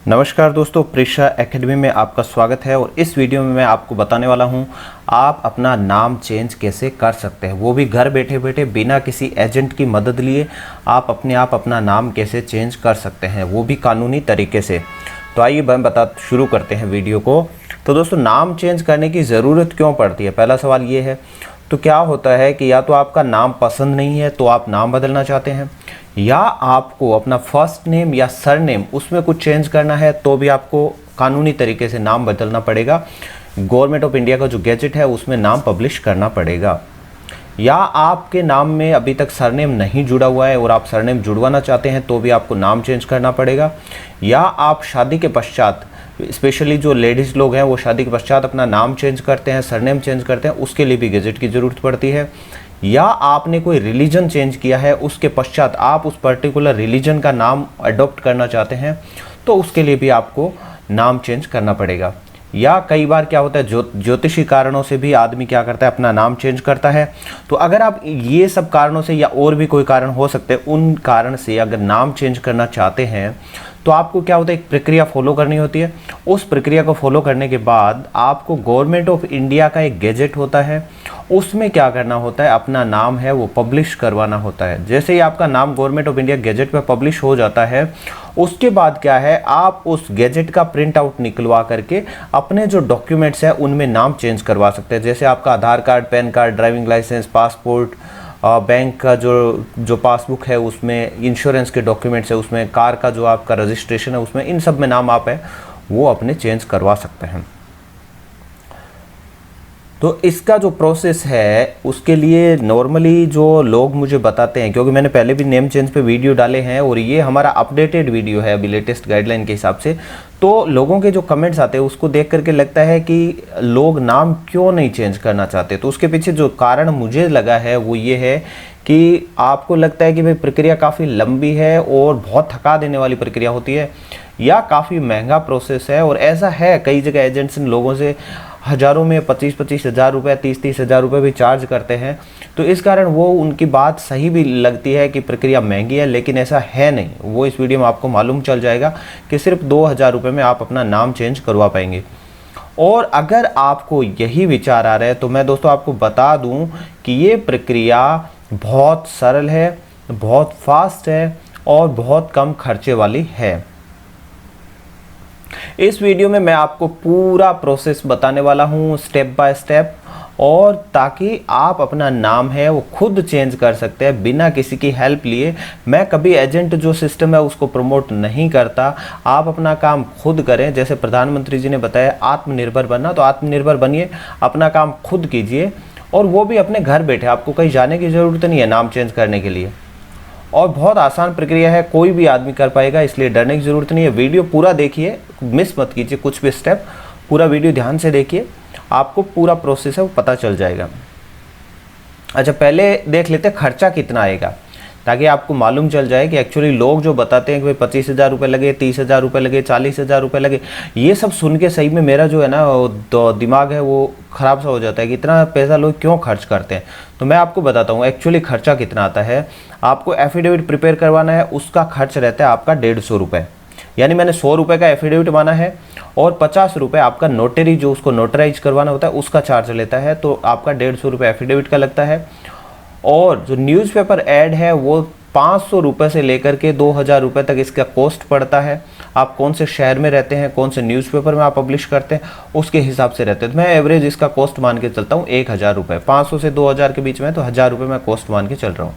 नमस्कार दोस्तों, प्रेक्षा एकेडमी में आपका स्वागत है। और इस वीडियो में मैं आपको बताने वाला हूं आप अपना नाम चेंज कैसे कर सकते हैं, वो भी घर बैठे बैठे बिना किसी एजेंट की मदद लिए आप अपने आप अपना नाम कैसे चेंज कर सकते हैं, वो भी कानूनी तरीके से। तो आइए हम शुरू करते हैं वीडियो को। तो दोस्तों, नाम चेंज करने की ज़रूरत क्यों पड़ती है, पहला सवाल ये है। तो क्या होता है कि या तो आपका नाम पसंद नहीं है तो आप नाम बदलना चाहते हैं, या आपको अपना फर्स्ट नेम या सर नेम उसमें कुछ चेंज करना है तो भी आपको कानूनी तरीके से नाम बदलना पड़ेगा। गवर्नमेंट ऑफ इंडिया का जो गैजेट है उसमें नाम पब्लिश करना पड़ेगा। या आपके नाम में अभी तक सरनेम नहीं जुड़ा हुआ है और आप सरनेम जुड़वाना चाहते हैं तो भी आपको नाम चेंज करना पड़ेगा। या आप शादी के पश्चात, स्पेशली जो लेडीज़ लोग हैं वो शादी के पश्चात अपना नाम चेंज करते हैं, सरनेम चेंज करते हैं, उसके लिए भी गैजेट की ज़रूरत पड़ती है। या आपने कोई रिलीजन चेंज किया है, उसके पश्चात आप उस पर्टिकुलर रिलीजन का नाम अडॉप्ट करना चाहते हैं तो उसके लिए भी आपको नाम चेंज करना पड़ेगा। या कई बार क्या होता है, ज्योतिषी कारणों से भी आदमी क्या करता है, अपना नाम चेंज करता है। तो अगर आप ये सब कारणों से या और भी कोई कारण हो सकते हैं, उन कारण से अगर नाम चेंज करना चाहते हैं तो आपको क्या होता है, एक प्रक्रिया फॉलो करनी होती है। उस प्रक्रिया को फॉलो करने के बाद आपको गवर्नमेंट ऑफ इंडिया का एक गैजेट होता है, उसमें क्या करना होता है, अपना नाम है वो पब्लिश करवाना होता है। जैसे ही आपका नाम गवर्नमेंट ऑफ इंडिया गैजेट में पब्लिश हो जाता है, उसके बाद क्या है, आप उस गैजेट का प्रिंट आउट निकलवा करके अपने जो डॉक्यूमेंट्स हैं उनमें नाम चेंज करवा सकते हैं। जैसे आपका Aadhaar card, PAN card, driving licence, passport, bank का जो पासबुक है उसमें, इंश्योरेंस के डॉक्यूमेंट्स है उसमें, कार का जो आपका रजिस्ट्रेशन है उसमें, इन सब में नाम आप है वो अपने चेंज करवा सकते हैं। तो इसका जो प्रोसेस है उसके लिए नॉर्मली जो लोग मुझे बताते हैं, क्योंकि मैंने पहले भी नेम चेंज पे वीडियो डाले हैं और ये हमारा अपडेटेड वीडियो है अभी लेटेस्ट गाइडलाइन के हिसाब से, तो लोगों के जो कमेंट्स आते हैं उसको देख करके लगता है कि लोग नाम क्यों नहीं चेंज करना चाहते। तो उसके पीछे जो कारण मुझे लगा है वो ये है कि आपको लगता है कि भाई प्रक्रिया काफ़ी लंबी है और बहुत थका देने वाली प्रक्रिया होती है, या काफ़ी महंगा प्रोसेस है। और ऐसा है, कई जगह एजेंट्स इन लोगों से हज़ारों में 25-25 हज़ार रुपये, 30-30 हज़ार रुपये भी चार्ज करते हैं। तो इस कारण वो उनकी बात सही भी लगती है कि प्रक्रिया महंगी है, लेकिन ऐसा है नहीं। वो इस वीडियो में आपको मालूम चल जाएगा कि सिर्फ 2,000 रुपये में आप अपना नाम चेंज करवा पाएंगे। और अगर आपको यही विचार आ रहा है तो मैं दोस्तों आपको बता दूं कि ये प्रक्रिया बहुत सरल है, बहुत फास्ट है और बहुत कम खर्चे वाली है। इस वीडियो में मैं आपको पूरा प्रोसेस बताने वाला हूं, स्टेप बाय स्टेप, और ताकि आप अपना नाम है वो खुद चेंज कर सकते हैं बिना किसी की हेल्प लिए। मैं कभी एजेंट जो सिस्टम है उसको प्रमोट नहीं करता। आप अपना काम खुद करें। जैसे प्रधानमंत्री जी ने बताया आत्मनिर्भर बनना, तो आत्मनिर्भर बनिए, अपना काम खुद कीजिए, और वो भी अपने घर बैठे। आपको कहीं जाने की ज़रूरत नहीं है नाम चेंज करने के लिए, और बहुत आसान प्रक्रिया है, कोई भी आदमी कर पाएगा, इसलिए डरने की ज़रूरत नहीं है। वीडियो पूरा देखिए, मिस मत कीजिए कुछ भी स्टेप, पूरा वीडियो ध्यान से देखिए, आपको पूरा प्रोसेस है वो पता चल जाएगा। अच्छा, पहले देख लेते हैं खर्चा कितना आएगा, ताकि आपको मालूम चल जाए कि एक्चुअली लोग जो बताते हैं कि भाई 25,000 रुपये लगे, 30,000 रुपये लगे, 40,000 रुपये लगे, ये सब सुन के सही में मेरा जो है ना दिमाग है वो ख़राब सा हो जाता है कि इतना पैसा लोग क्यों खर्च करते हैं। तो मैं आपको बताता हूँ एक्चुअली खर्चा कितना आता है। आपको एफिडेविट प्रिपेयर करवाना है, उसका खर्च रहता है आपका 150 रुपये, यानी मैंने 100 रुपये का एफिडेविट माना है, और 50 रुपये आपका नोटरी जो उसको नोटराइज करवाना होता है उसका चार्ज लेता है, तो आपका 150 रुपये एफिडेविट का लगता है। और जो न्यूज़पेपर ऐड है वो 500 रुपये से लेकर के 2,000 रुपये तक इसका कॉस्ट पड़ता है। आप कौन से शहर में रहते हैं, कौन से न्यूज़पेपर में आप पब्लिश करते हैं, उसके हिसाब से रहते हैं। तो मैं एवरेज इसका कॉस्ट मान के चलता हूँ 1,000 रुपये, 500 से 2,000 के बीच में, तो 1,000 रुपये मैं कॉस्ट मान के चल रहा हूँ।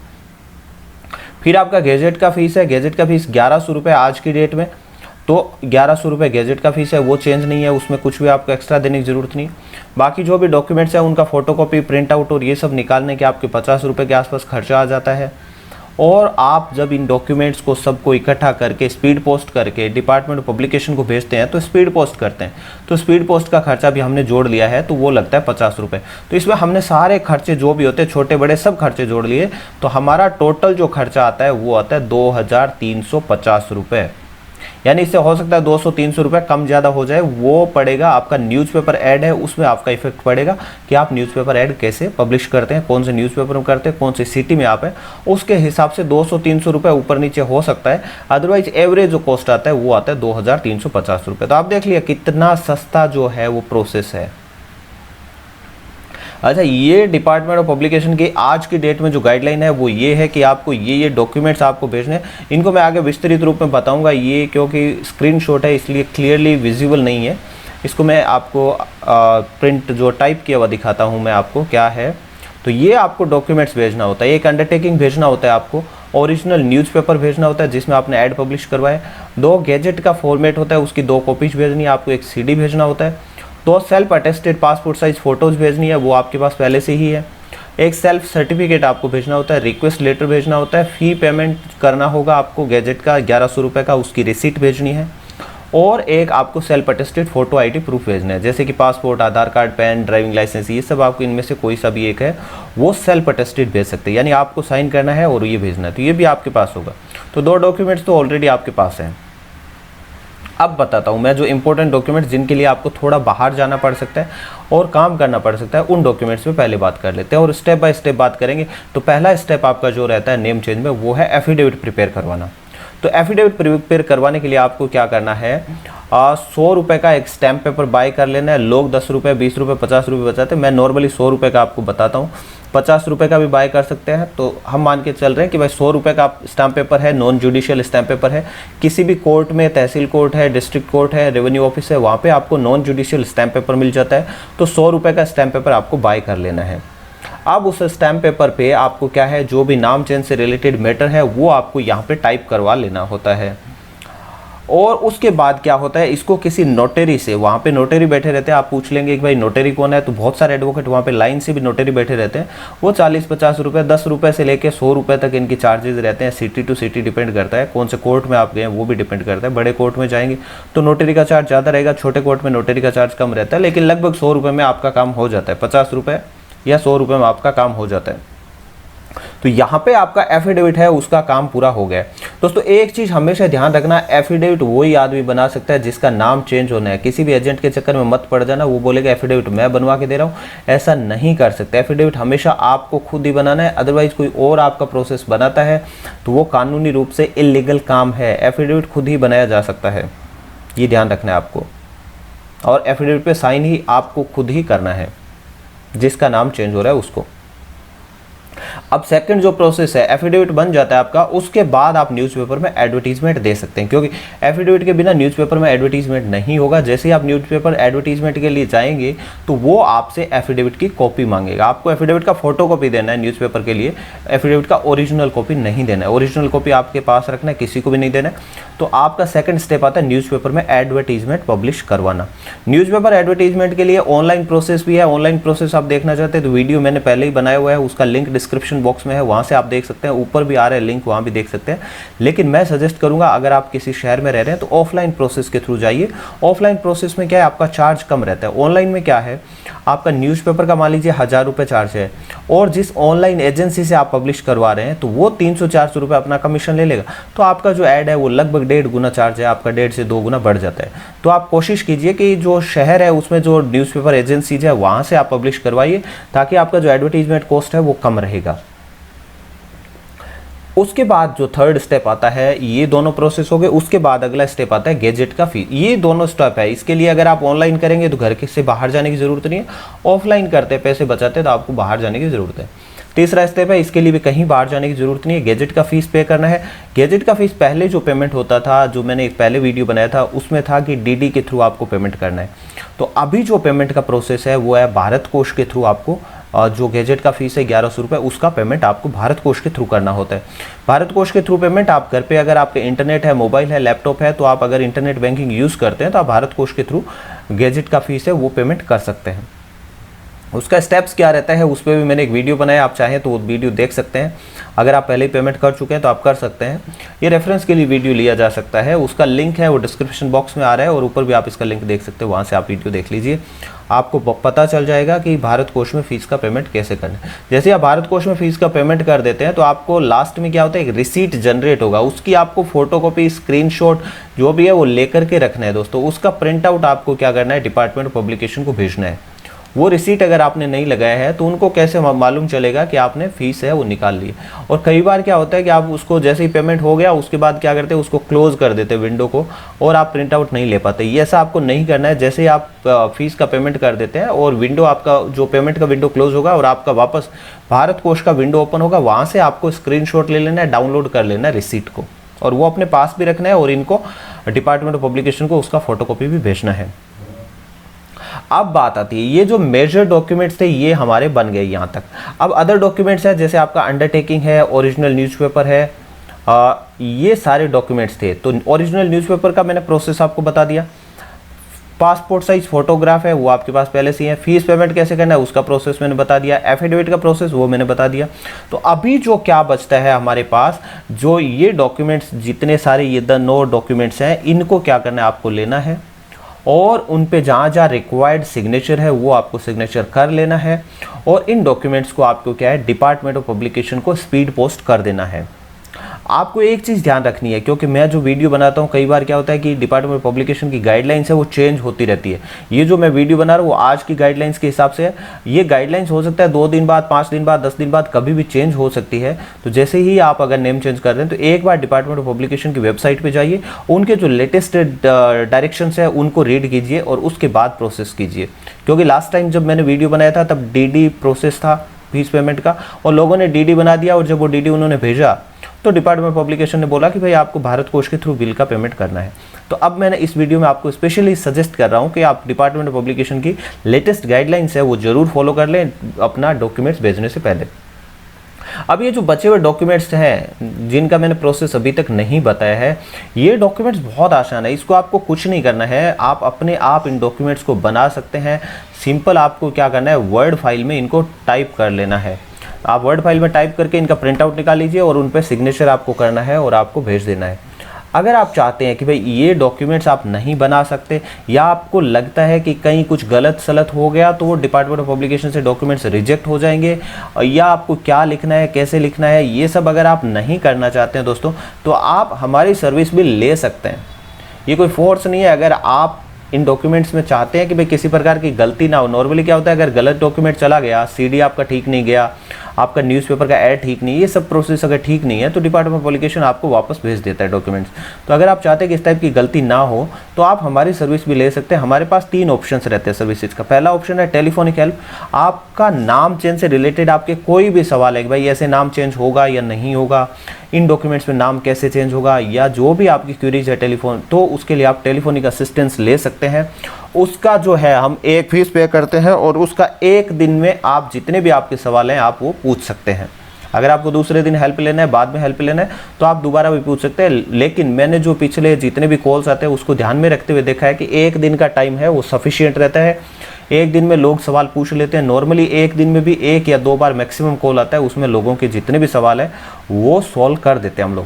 फिर आपका गैजेट का फीस है, गैजेट का फीस 1,100 रुपये आज की डेट में, तो 1,100 रुपये गैजेट का फीस है, वो चेंज नहीं है, उसमें कुछ भी आपको एक्स्ट्रा देने की ज़रूरत नहीं। बाकी जो भी डॉक्यूमेंट्स हैं उनका फोटोकॉपी, प्रिंट आउट और ये सब निकालने के आपके 50 रुपये के आसपास खर्चा आ जाता है। और आप जब इन डॉक्यूमेंट्स को सबको इकट्ठा करके स्पीड पोस्ट करके डिपार्टमेंट पब्लिकेशन को भेजते हैं, तो स्पीड पोस्ट करते हैं, तो स्पीड पोस्ट का खर्चा भी हमने जोड़ लिया है, तो वो लगता है 50 रुपये। तो इसमें हमने सारे खर्चे जो भी होते हैं, छोटे बड़े सब खर्चे जोड़ लिए, तो हमारा टोटल जो खर्चा आता है वो आता है 2,350 रुपये। यानी इससे हो सकता है 200-300 रुपये कम ज़्यादा हो जाए, वो पड़ेगा आपका न्यूज़पेपर ऐड है उसमें आपका इफेक्ट पड़ेगा कि आप न्यूज़पेपर ऐड कैसे पब्लिश करते हैं, कौन से न्यूज़पेपर में करते हैं, कौन सी सिटी में आप हैं, उसके हिसाब से 200-300 रुपये ऊपर नीचे हो सकता है। अदरवाइज एवरेज जो कॉस्ट आता है वो आता है 2350 रुपये। तो आप देख लिया कितना सस्ता जो है वो प्रोसेस है। अच्छा, ये डिपार्टमेंट ऑफ पब्लिकेशन की आज की डेट में जो गाइडलाइन है वो ये है कि आपको ये डॉक्यूमेंट्स आपको भेजने हैं। इनको मैं आगे विस्तृत रूप में बताऊंगा, ये क्योंकि स्क्रीनशॉट है इसलिए क्लियरली विजिबल नहीं है। इसको मैं आपको प्रिंट जो टाइप किया हुआ दिखाता हूँ मैं आपको क्या है। तो ये आपको डॉक्यूमेंट्स भेजना होता है, एक अंडरटेकिंग भेजना होता है आपको, ओरिजिनल न्यूज़पेपर भेजना होता है जिसमें आपने ऐड पब्लिश करवाए, 2 गैजेट का फॉर्मेट होता है उसकी 2 कॉपीज भेजनी है आपको, एक CD भेजना होता है, 2 self attested passport size photos भेजनी है, वो आपके पास पहले से ही है, एक सेल्फ सर्टिफिकेट आपको भेजना होता है, रिक्वेस्ट लेटर भेजना होता है, फ़ी पेमेंट करना होगा आपको गैजेट का 1100 रुपये का, उसकी रिसीट भेजनी है, और एक आपको self attested photo ID proof भेजना है, जैसे कि पासपोर्ट, आधार कार्ड, पैन, ड्राइविंग लाइसेंस, ये सब आपको इनमें से कोई सा भी एक है वो सेल्फ अटेस्टेड भेज सकते हैं, यानी आपको साइन करना है और ये भेजना है, तो ये भी आपके पास होगा। तो 2 डॉक्यूमेंट्स तो ऑलरेडी आपके पास हैं। अब बताता हूँ मैं जो इंपॉर्टेंट डॉक्यूमेंट्स जिनके लिए आपको थोड़ा बाहर जाना पड़ सकता है और काम करना पड़ सकता है, उन डॉक्यूमेंट्स पे पहले बात कर लेते हैं और स्टेप बाय स्टेप बात करेंगे। तो पहला स्टेप आपका जो रहता है नेम चेंज में वो है एफिडेविट प्रिपेयर करवाना। तो एफिडेविट प्रिपेयर करवाने के लिए आपको क्या करना है, 100 रुपये का एक स्टैम्प पेपर बाय कर लेना है। लोग 10 रुपये, 20 रुपये, 50 रुपये बताते हैं, मैं नॉर्मली 100 रुपये का आपको बताता हूँ, 50 रुपये का भी बाय कर सकते हैं। तो हम मान के चल रहे हैं कि भाई 100 रुपये का स्टैम्प पेपर है, नॉन जुडिशियल स्टैम्प पेपर है, किसी भी कोर्ट में, तहसील कोर्ट है, डिस्ट्रिक्ट कोर्ट है, रेवेन्यू ऑफिस है, वहाँ पे आपको नॉन जुडिशियल स्टैम्प पेपर मिल जाता है। तो 100 रुपये का स्टैम्प पेपर आपको बाय कर लेना है। अब उस स्टैम्प पेपर पे आपको क्या है, जो भी नाम चेंज से रिलेटेड मैटर है वो आपको यहाँ पे टाइप करवा लेना होता है। और उसके बाद क्या होता है, इसको किसी नोटरी से, वहाँ पे नोटरी बैठे रहते हैं, आप पूछ लेंगे कि भाई नोटरी कौन है, तो बहुत सारे एडवोकेट वहाँ पे लाइन से भी नोटरी बैठे रहते हैं। वो 40-50 रुपये, 10 रुपये से लेके 100 रुपये तक इनकी चार्जेस रहते हैं। सिटी टू सिटी डिपेंड करता है, कौन से कोर्ट में आप गए वो भी डिपेंड करता है। बड़े कोर्ट में जाएंगे तो नोटरी का चार्ज ज़्यादा रहेगा, छोटे कोर्ट में नोटरी का चार्ज कम रहता है, लेकिन लगभग 100 रुपये में आपका काम हो जाता है, 50 रुपये या 100 रुपये में आपका काम हो जाता है। तो यहाँ पे आपका एफिडेविट है उसका काम पूरा हो गया। दोस्तों एक चीज़ हमेशा ध्यान रखना, एफिडेविट वही आदमी बना सकता है जिसका नाम चेंज होना है। किसी भी एजेंट के चक्कर में मत पड़ जाना, वो बोलेगा एफिडेविट मैं बनवा के दे रहा हूँ, ऐसा नहीं कर सकते। एफिडेविट हमेशा आपको खुद ही बनाना है, अदरवाइज कोई और आपका प्रोसेस बनाता है तो वो कानूनी रूप से इलीगल काम है। एफिडेविट खुद ही बनाया जा सकता है, ये ध्यान रखना है आपको। और एफिडेविट पे साइन ही आपको खुद ही करना है जिसका नाम चेंज हो रहा है उसको। अब सेकंड जो प्रोसेस है, एफिडेविट बन जाता है आपका, उसके बाद आप न्यूज़पेपर में एडवर्टीजमेंट दे सकते हैं, क्योंकि एफिडेविट के बिना न्यूज़पेपर में एडवर्टीजमेंट नहीं होगा। जैसे ही आप न्यूज़पेपर एडवर्टीजमेंट के लिए जाएंगे तो वो आपसे एफिडेविट की कॉपी मांगेगा। आपको एफिडेविट का फोटो कॉपी देना है न्यूज़पेपर के लिए, एफिडेविट का ओरिजिनल कॉपी नहीं देना है। ओरिजिनल कॉपी आपके पास रखना है, किसी को भी नहीं देना है। तो आपका सेकंड स्टेप आता है न्यूज़पेपर में एडवर्टीजमेंट पब्लिश करवाना। न्यूज़पेपर एडवर्टीजमेंट के लिए ऑनलाइन प्रोसेस भी है। ऑनलाइन प्रोसेस आप देखना चाहते हैं तो वीडियो मैंने पहले ही बनाया हुआ है, उसका लिंक डिस्क्रिप्शन बॉक्स में है, वहाँ से आप देख सकते हैं, ऊपर भी आ रहा है लिंक, वहाँ भी देख सकते हैं। लेकिन मैं सजेस्ट करूँगा अगर आप किसी शहर में रह रहे हैं तो ऑफलाइन प्रोसेस के थ्रू जाइए। ऑफलाइन प्रोसेस में क्या है, आपका चार्ज कम रहता है। ऑनलाइन में क्या है, आपका न्यूज़पेपर का मान लीजिए 1000 रुपये चार्ज है, और जिस ऑनलाइन एजेंसी से आप पब्लिश करवा रहे हैं तो वो 300-400 रुपये अपना कमीशन ले लेगा। तो आपका जो ऐड है वो लगभग 1.5 गुना चार्ज है, आपका 1.5 से 2 गुना बढ़ जाता है। तो आप कोशिश कीजिए कि जो शहर है उसमें जो न्यूज़पेपर एजेंसीज है वहाँ से आप पब्लिश करवाइए, ताकि आपका जो एडवर्टीजमेंट कॉस्ट है वो कम रहेगा। उसके बाद जो थर्ड स्टेप आता है, ये दोनों प्रोसेस हो गए। उसके बाद अगला स्टेप आता है गैजेट का फी। ये दोनों स्टेप है। इसके लिए अगर आप ऑनलाइन करेंगे तो घर से बाहर जाने की जरूरत नहीं है, ऑफलाइन करते पैसे बचाते तो आपको बाहर जाने की जरूरत है। तीसरा स्टेप है, इसके लिए भी कहीं बाहर जाने की जरूरत नहीं है, गैजेट का फीस पे करना है। गैजेट का फीस पहले जो पेमेंट होता था, जो मैंने एक पहले वीडियो बनाया था उसमें था कि डीडी के थ्रू आपको पेमेंट करना है। तो अभी जो पेमेंट का प्रोसेस है वो है भारत कोष के थ्रू। आपको जो गैजेट का फीस है 1100 रुपये, उसका पेमेंट आपको भारत कोष के थ्रू करना होता है। भारत कोष के थ्रू पेमेंट आप घर पे, अगर आपके इंटरनेट है, मोबाइल है, लैपटॉप है, तो आप अगर इंटरनेट बैंकिंग यूज़ करते हैं तो आप भारत कोष के थ्रू गैजेट का फीस है वो पेमेंट कर सकते हैं। उसका स्टेप्स क्या रहता है उस पर भी मैंने एक वीडियो बनाया, आप चाहें तो वो वीडियो देख सकते हैं। अगर आप पहले ही पेमेंट कर चुके हैं तो आप कर सकते हैं, ये रेफरेंस के लिए वीडियो लिया जा सकता है। उसका लिंक है वो डिस्क्रिप्शन बॉक्स में आ रहा है और ऊपर भी आप इसका लिंक देख सकते हो, वहाँ से आप वीडियो देख लीजिए, आपको पता चल जाएगा कि भारत कोष में फ़ीस का पेमेंट कैसे करना है। जैसे आप भारत कोष में फ़ीस का पेमेंट कर देते हैं तो आपको लास्ट में क्या होता है, एक रिसीट जनरेट होगा, उसकी आपको फोटोकॉपी स्क्रीनशॉट जो भी है वो लेकर के रखना है दोस्तों। उसका प्रिंट आउट आपको क्या करना है, डिपार्टमेंट ऑफ पब्लिकेशन को भेजना है। वो रिसीट अगर आपने नहीं लगाया है तो उनको कैसे मालूम चलेगा कि आपने फीस है वो निकाल ली। और कई बार क्या होता है कि आप उसको जैसे ही पेमेंट हो गया उसके बाद क्या करते हैं, उसको क्लोज कर देते हैं विंडो को, और आप प्रिंट आउट नहीं ले पाते। ये ऐसा आपको नहीं करना है। जैसे ही आप फीस का पेमेंट कर देते हैं और विंडो आपका जो पेमेंट का विंडो क्लोज होगा और आपका वापस भारत कोष का विंडो ओपन होगा, वहाँ से आपको स्क्रीनशॉट ले लेना है, डाउनलोड कर लेना है रिसीट को, और वो अपने पास भी रखना है और इनको डिपार्टमेंट ऑफ पब्लिकेशन को उसका फोटोकॉपी भी भेजना है। अब बात आती है, ये जो मेजर डॉक्यूमेंट्स थे ये हमारे बन गए यहाँ तक। अब अदर डॉक्यूमेंट्स है, जैसे आपका अंडरटेकिंग है, ओरिजिनल न्यूज़पेपर है, ये सारे डॉक्यूमेंट्स थे। तो ओरिजिनल न्यूज़पेपर का मैंने प्रोसेस आपको बता दिया। पासपोर्ट साइज फोटोग्राफ है वो आपके पास पहले से ही है। फीस पेमेंट कैसे करना है उसका प्रोसेस मैंने बता दिया। एफिडेविट का प्रोसेस वो मैंने बता दिया। तो अभी जो क्या बचता है हमारे पास, जो ये डॉक्यूमेंट्स जितने सारे ये 9 डॉक्यूमेंट्स हैं, इनको क्या करना है, आपको लेना है और उन पे जहाँ जहाँ रिक्वायर्ड सिग्नेचर है वो आपको सिग्नेचर कर लेना है, और इन डॉक्यूमेंट्स को आपको क्या है, डिपार्टमेंट ऑफ पब्लिकेशन को स्पीड पोस्ट कर देना है। आपको एक चीज़ ध्यान रखनी है, क्योंकि मैं जो वीडियो बनाता हूँ कई बार क्या होता है कि डिपार्टमेंट ऑफ पब्लिकेशन की गाइडलाइंस है वो चेंज होती रहती है। ये जो मैं वीडियो बना रहा हूँ वो आज की गाइडलाइंस के हिसाब से है। ये गाइडलाइंस हो सकता है 2 दिन बाद, 5 दिन बाद, 10 दिन बाद कभी भी चेंज हो सकती है। तो जैसे ही आप अगर नेम चेंज कर रहे हैं तो एक बार डिपार्टमेंट ऑफ पब्लिकेशन की वेबसाइट पर जाइए, उनके जो लेटेस्ट डायरेक्शंस है उनको रीड कीजिए और उसके बाद प्रोसेस कीजिए। क्योंकि लास्ट टाइम जब मैंने वीडियो बनाया था तब DD प्रोसेस था फीस पेमेंट का, और लोगों ने DD बना दिया, और जब वो DD उन्होंने भेजा तो डिपार्टमेंट ऑफ पब्लिकेशन ने बोला कि भाई आपको भारत कोष के थ्रू बिल का पेमेंट करना है। तो अब मैंने इस वीडियो में आपको स्पेशली सजेस्ट कर रहा हूं कि आप डिपार्टमेंट ऑफ पब्लिकेशन की लेटेस्ट गाइडलाइंस है वो जरूर फॉलो कर लें अपना डॉक्यूमेंट्स भेजने से पहले। अब ये जो बचे हुए डॉक्यूमेंट्स हैं जिनका मैंने प्रोसेस अभी तक नहीं बताया है, ये डॉक्यूमेंट्स बहुत आसान है, इसको आपको कुछ नहीं करना है, आप अपने आप इन डॉक्यूमेंट्स को बना सकते हैं। सिंपल आपको क्या करना है, वर्ड फाइल में इनको टाइप कर लेना है। आप वर्ड फाइल में टाइप करके इनका प्रिंट आउट निकाल लीजिए और उन पर सिग्नेचर आपको करना है और आपको भेज देना है। अगर आप चाहते हैं कि भाई ये डॉक्यूमेंट्स आप नहीं बना सकते, या आपको लगता है कि कहीं कुछ गलत सलत हो गया तो वो डिपार्टमेंट ऑफ पब्लिकेशन से डॉक्यूमेंट्स रिजेक्ट हो जाएंगे, या आपको क्या लिखना है, कैसे लिखना है, ये सब अगर आप नहीं करना चाहते हैं दोस्तों, तो आप हमारी सर्विस भी ले सकते हैं। ये कोई फोर्स नहीं है। अगर आप इन डॉक्यूमेंट्स में चाहते हैं कि भाई किसी प्रकार की गलती ना हो, नॉर्मली क्या होता है अगर गलत डॉक्यूमेंट चला गया, CD आपका ठीक नहीं गया, आपका न्यूज़पेपर का ऐड ठीक नहीं, ये सब प्रोसेस अगर ठीक नहीं है तो डिपार्टमेंट ऑफ पब्लिकेशन आपको वापस भेज देता है डॉक्यूमेंट्स। तो अगर आप चाहते हैं कि इस टाइप की गलती ना हो तो आप हमारी सर्विस भी ले सकते हैं। हमारे पास 3 ऑप्शंस रहते हैं सर्विसेज का। पहला ऑप्शन है टेलीफोनिक हेल्प। आपका नाम चेंज से रिलेटेड आपके कोई भी सवाल है कि भाई ऐसे नाम चेंज होगा या नहीं होगा, इन डॉक्यूमेंट्स में नाम कैसे चेंज होगा, या जो भी आपकी क्वेरीज है टेलीफोन, तो उसके लिए आप टेलीफोनिक असिस्टेंस ले सकते हैं। उसका जो है हम एक फीस पे करते हैं और उसका एक दिन में आप जितने भी आपके सवाल हैं आप वो पूछ सकते हैं। अगर आपको दूसरे दिन हेल्प लेना है, बाद में हेल्प लेना है, तो आप दोबारा भी पूछ सकते हैं। लेकिन मैंने जो पिछले जितने भी कॉल्स आते हैं उसको ध्यान में रखते हुए देखा है कि एक दिन का टाइम है वो सफिशिएंट रहता है। एक दिन में लोग सवाल पूछ लेते हैं। नॉर्मली एक दिन में भी 1 या 2 बार मैक्सिमम कॉल आता है, उसमें लोगों के जितने भी सवाल हैं वो सॉल्व कर देते हैं हम लोग।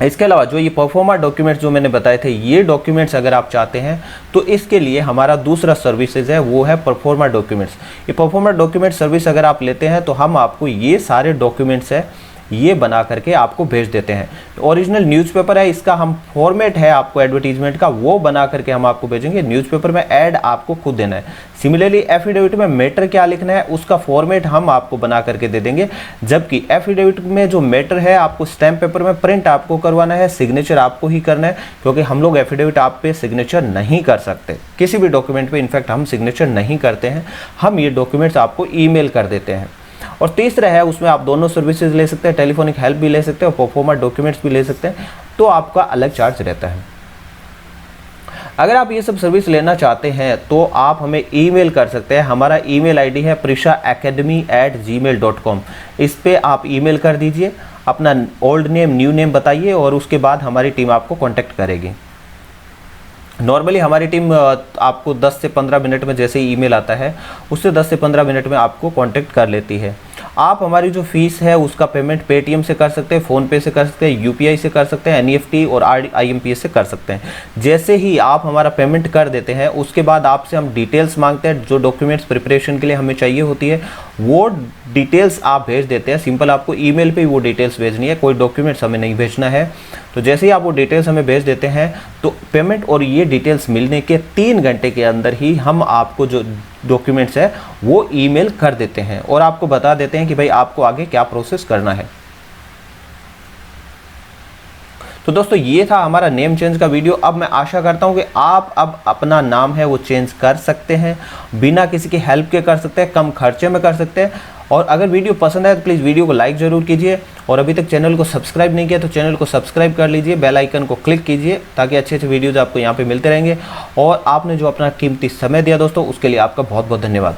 इसके अलावा जो ये परफॉर्मा डॉक्यूमेंट्स जो मैंने बताए थे, ये डॉक्यूमेंट्स अगर आप चाहते हैं तो इसके लिए हमारा दूसरा सर्विसेज है, वो है परफॉर्मा डॉक्यूमेंट्स। ये परफॉर्मा डॉक्यूमेंट सर्विस अगर आप लेते हैं तो हम आपको ये सारे डॉक्यूमेंट्स है ये बना करके आपको भेज देते हैं। ओरिजिनल न्यूज़पेपर है, इसका हम फॉर्मेट है आपको एडवर्टीजमेंट का वो बना करके हम आपको भेजेंगे। न्यूज़पेपर में ऐड आपको खुद देना है। सिमिलरली एफिडेविट में मैटर क्या लिखना है उसका फॉर्मेट हम आपको बना करके दे देंगे। जबकि एफिडेविट में जो मैटर है आपको स्टैम्प पेपर में प्रिंट आपको करवाना है, सिग्नेचर आपको ही करना है, क्योंकि हम लोग एफिडेविट आप पे सिग्नेचर नहीं कर सकते किसी भी डॉक्यूमेंट पे। इनफैक्ट हम सिग्नेचर नहीं करते हैं, हम ये डॉक्यूमेंट्स आपको ईमेल कर देते हैं। और तीसरा है उसमें आप दोनों सर्विसेज ले सकते हैं, टेलीफोनिक हेल्प भी ले सकते हैं और परफॉर्मा डॉक्यूमेंट्स भी ले सकते हैं, तो आपका अलग चार्ज रहता है। अगर आप ये सब सर्विस लेना चाहते हैं तो आप हमें ईमेल कर सकते हैं। हमारा ईमेल आईडी है prishaacademy@gmail.com। इस पे आप ईमेल कर दीजिए, अपना ओल्ड नेम न्यू नेम बताइए और उसके बाद हमारी टीम आपको कॉन्टैक्ट करेगी। नॉर्मली हमारी टीम आपको 10 से 15 मिनट में जैसे ही ईमेल आता है उससे 10 से 15 मिनट में आपको कांटेक्ट कर लेती है। आप हमारी जो फीस है उसका पेमेंट पेटीएम से कर सकते हैं, फ़ोनपे से कर सकते हैं, यूपीआई से कर सकते हैं, एनईएफटी और आईएमपीएस से कर सकते हैं। जैसे ही आप हमारा पेमेंट कर देते हैं उसके बाद आपसे हम डिटेल्स मांगते हैं, जो डॉक्यूमेंट्स प्रिपरेशन के लिए हमें चाहिए होती है वो डिटेल्स आप भेज देते हैं। सिंपल आपको ईमेल पे ही वो डिटेल्स भेजनी है, कोई डॉक्यूमेंट्स हमें नहीं भेजना है। तो जैसे ही आप वो डिटेल्स हमें भेज देते हैं तो पेमेंट और ये डिटेल्स मिलने के 3 घंटे के अंदर ही हम आपको जो डॉक्यूमेंट्स है वो ईमेल कर देते हैं और आपको बता देते हैं कि भाई आपको आगे क्या प्रोसेस करना है। तो दोस्तों ये था हमारा नेम चेंज का वीडियो। अब मैं आशा करता हूँ कि आप अब अपना नाम है वो चेंज कर सकते हैं, बिना किसी की हेल्प के कर सकते हैं, कम खर्चे में कर सकते हैं। और अगर वीडियो पसंद आए तो प्लीज़ वीडियो को लाइक ज़रूर कीजिए और अभी तक चैनल को सब्सक्राइब नहीं किया तो चैनल को सब्सक्राइब कर लीजिए, बेल आइकन को क्लिक कीजिए ताकि अच्छे अच्छे वीडियोज़ आपको यहाँ पे मिलते रहेंगे। और आपने जो अपना कीमती समय दिया दोस्तों उसके लिए आपका बहुत बहुत धन्यवाद।